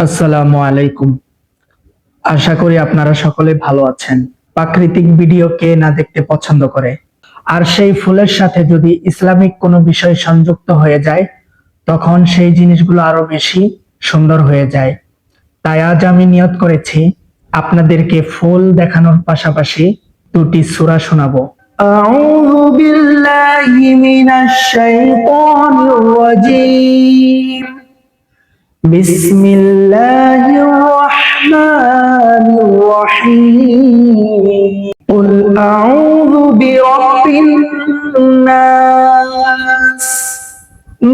আসসালামু আলাইকুম। আশা করি আপনারা সকলে ভালো আছেন। প্রাকৃতিক ভিডিও কে না দেখতে পছন্দ করে, আর সেই ফুলের সাথে যদি ইসলামিক কোনো বিষয় সংযুক্ত হয়ে যায় তখন সেই জিনিসগুলো আরো বেশি সুন্দর হয়ে যায়। তাই আজ আমি নিয়ত করেছি আপনাদেরকে ফুল দেখানোর পাশাপাশি দুটি সূরা শোনাবো। আউযু বিল্লাহি মিনাশ শাইতানির রাজীম। بسم الله الرحمن الرحيم قل أعوذ برب الناس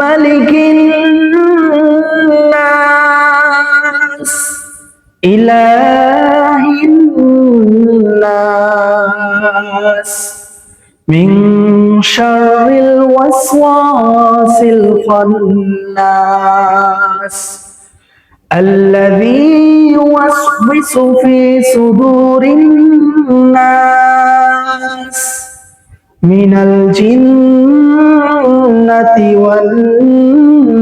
ملك الناس إله الناس من شر الوسواس الخناس الذي يوسوس في صدور الناس من الجنة والناس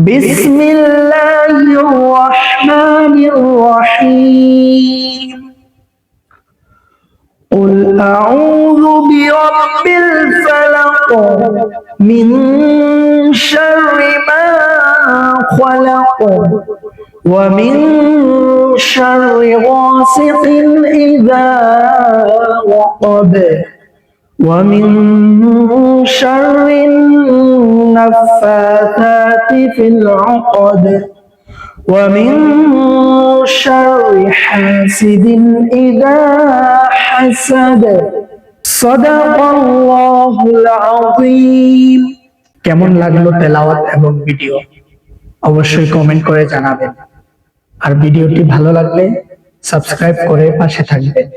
بسم الله الرحمن الرحيم قل أعوذ برب الفلق من شر ما خلق ومن شر غاسق إذا وقب ومن شر النفاثات في العقد ومن شر حاسد إذا حسد صدق الله العظيم। কেমন লাগলো তেলাওয়াত এবং ভিডিও অবশ্যই কমেন্ট করে জানাবেন, আর ভিডিওটি ভালো লাগলে সাবস্ক্রাইব করে পাশে থাকবেন।